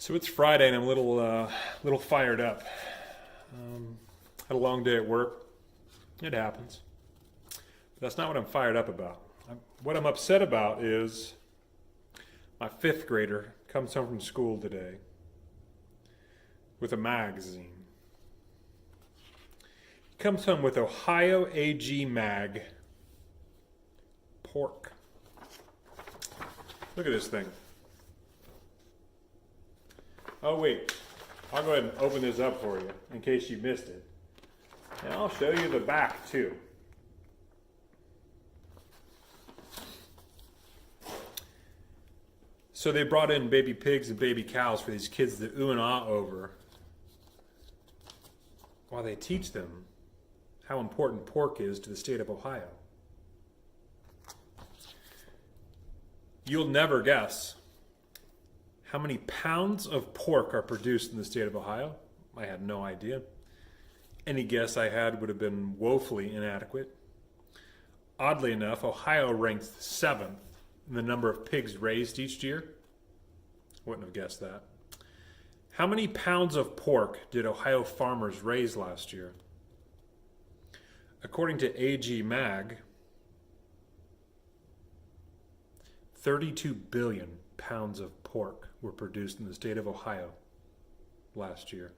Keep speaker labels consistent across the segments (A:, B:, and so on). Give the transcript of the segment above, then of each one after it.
A: So it's Friday and I'm a little fired up. Had a long day at work. It happens. But that's not what I'm fired up about. What I'm upset about is my fifth grader comes home from school today with a magazine. He comes home with Ohio AG Mag pork. Look at this thing. Oh wait, I'll go ahead and open this up for you in case you missed it. And I'll show you the back too. So they brought in baby pigs and baby cows for these kids to ooh and ah over while they teach them how important pork is to the state of Ohio. You'll never guess how many pounds of pork are produced in the state of Ohio. I had no idea. Any guess I had would have been woefully inadequate. Oddly enough, Ohio ranks 7th in the number of pigs raised each year. Wouldn't have guessed that. How many pounds of pork did Ohio farmers raise last year? According to AG Mag, 32 billion pounds of pork were produced in the state of Ohio last year.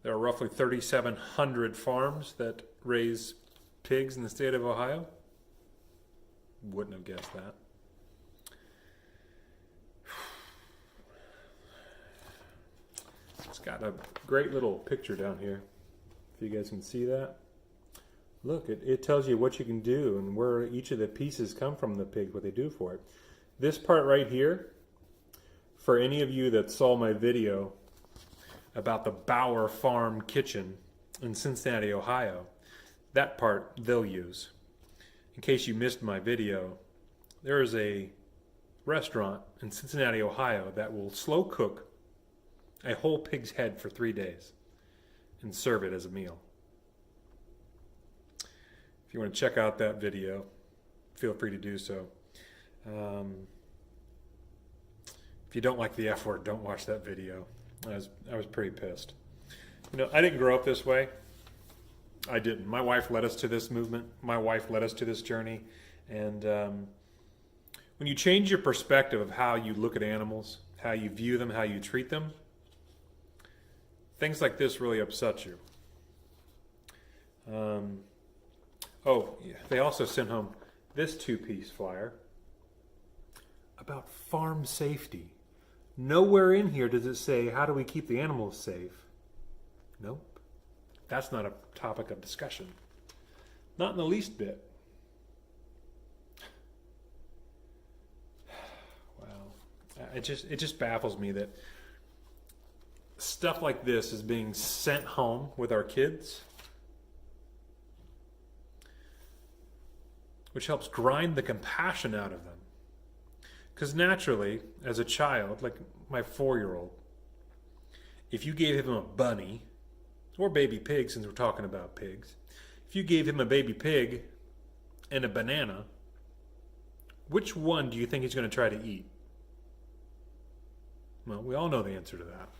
A: There are roughly 3,700 farms that raise pigs in the state of Ohio. Wouldn't have guessed that. It's got a great little picture down here, if you guys can see that. Look, it tells you what you can do and where each of the pieces come from the pig, what they do for it. This part right here, for any of you that saw my video about the Bauer Farm Kitchen in Cincinnati, Ohio, that part they'll use. In case you missed my video, there is a restaurant in Cincinnati, Ohio that will slow cook a whole pig's head for 3 days and serve it as a meal. If you want to check out that video, feel free to do so. If you don't like the F word, don't watch that video. I was pretty pissed. You know, I didn't grow up this way. I didn't. My wife led us to this movement. My wife led us to this journey. And when you change your perspective of how you look at animals, how you view them, how you treat them, things like this really upset you. Oh, yeah. They also sent home this 2-piece flyer about farm safety. Nowhere in here does it say, how do we keep the animals safe? Nope. That's not a topic of discussion. Not in the least bit. Wow. It just baffles me that stuff like this is being sent home with our kids, which helps grind the compassion out of them. Because naturally, as a child, like my 4-year-old, if you gave him a bunny, or baby pig, since we're talking about pigs, if you gave him a baby pig and a banana, which one do you think he's going to try to eat? Well, we all know the answer to that.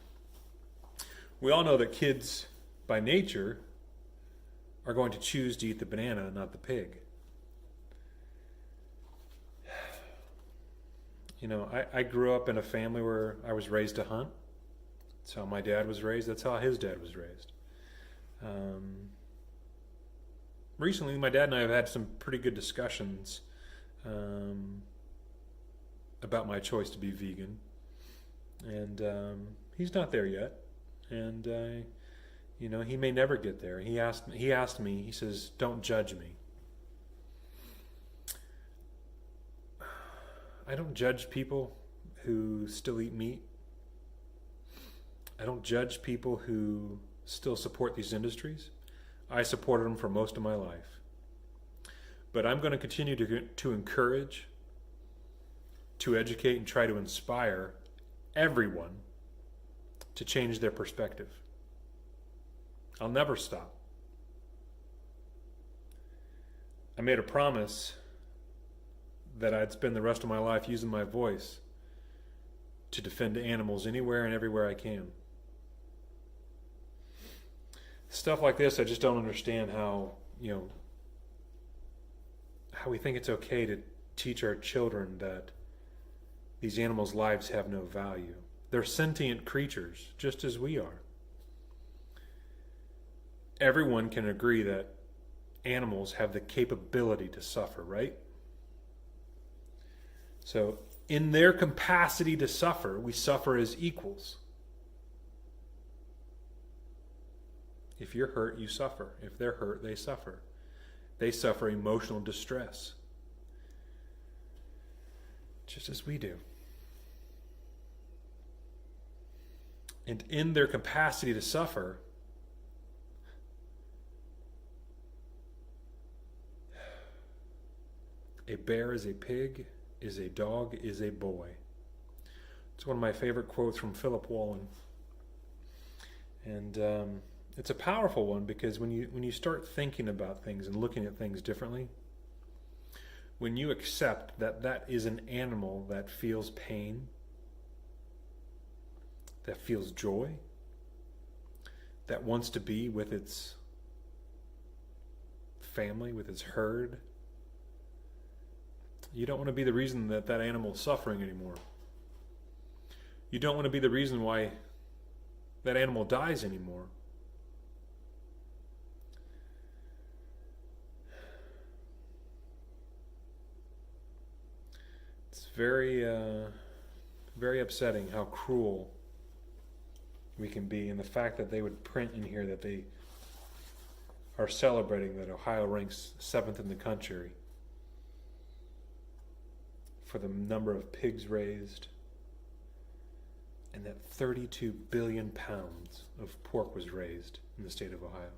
A: We all know that kids, by nature, are going to choose to eat the banana, not the pig. You know, I grew up in a family where I was raised to hunt. That's how my dad was raised. That's how his dad was raised. Recently, my dad and I have had some pretty good discussions about my choice to be vegan. And he's not there yet. And, you know, he may never get there. He asked me, he says, don't judge me. I don't judge people who still eat meat. I don't judge people who still support these industries. I supported them for most of my life. But I'm going to continue to encourage, to educate, and try to inspire everyone to change their perspective. I'll never stop. I made a promise that I'd spend the rest of my life using my voice to defend animals anywhere and everywhere I can. Stuff like this, I just don't understand how we think it's okay to teach our children that these animals' lives have no value. They're sentient creatures, just as we are. Everyone can agree that animals have the capability to suffer, right? So, in their capacity to suffer, we suffer as equals. If you're hurt, you suffer. If they're hurt, they suffer. They suffer emotional distress, just as we do. And in their capacity to suffer, a bear is a pig, is a dog, is a boy. It's one of my favorite quotes from Philip Wallen. And it's a powerful one, because when you start thinking about things and looking at things differently, when you accept that that is an animal that feels pain, that feels joy, that wants to be with its family, with its herd, you don't want to be the reason that that animal is suffering anymore. You don't want to be the reason why that animal dies anymore. It's very, very upsetting how cruel we can be, and the fact that they would print in here that they are celebrating that Ohio ranks 7th in the country for the number of pigs raised, and that 32 billion pounds of pork was raised in the state of Ohio.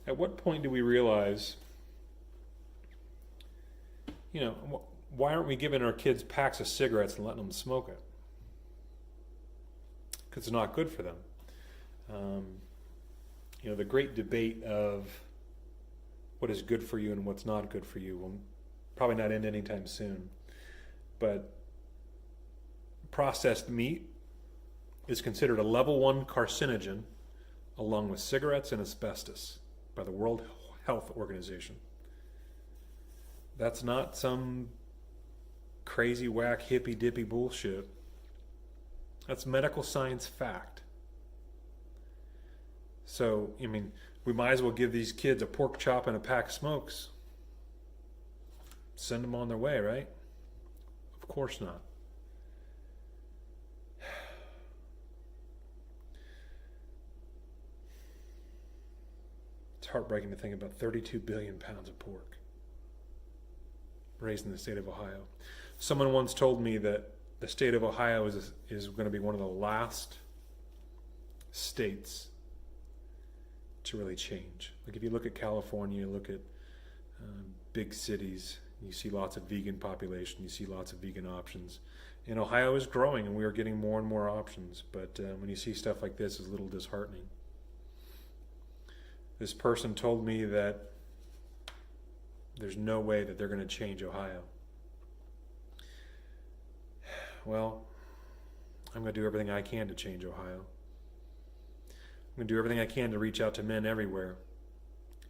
A: At what point do we realize, why aren't we giving our kids packs of cigarettes and letting them smoke it? Because it's not good for them. The great debate of what is good for you and what's not good for you will probably not end anytime soon. But processed meat is considered a level 1 carcinogen, along with cigarettes and asbestos, by the World Health Organization. That's not some crazy whack hippy dippy bullshit. That's medical science fact. So, we might as well give these kids a pork chop and a pack of smokes. Send them on their way, right? Of course not. It's heartbreaking to think about 32 billion pounds of pork raised in the state of Ohio. Someone once told me that the state of Ohio is going to be one of the last states to really change. Like if you look at California, look at big cities, you see lots of vegan population, you see lots of vegan options. And Ohio is growing, and we are getting more and more options. But when you see stuff like this, it's a little disheartening. This person told me that there's no way that they're going to change Ohio. Well, I'm going to do everything I can to change Ohio. I'm going to do everything I can to reach out to men everywhere,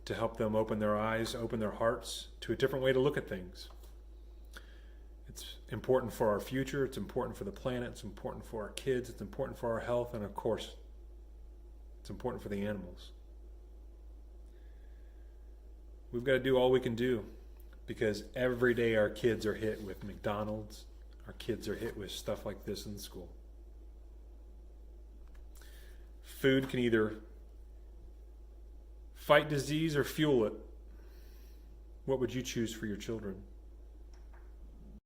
A: to help them open their eyes, open their hearts to a different way to look at things. It's important for our future, it's important for the planet, it's important for our kids, it's important for our health, and of course, it's important for the animals. We've got to do all we can do, because every day our kids are hit with McDonald's, our kids are hit with stuff like this in school. Food can either fight disease or fuel it. What would you choose for your children?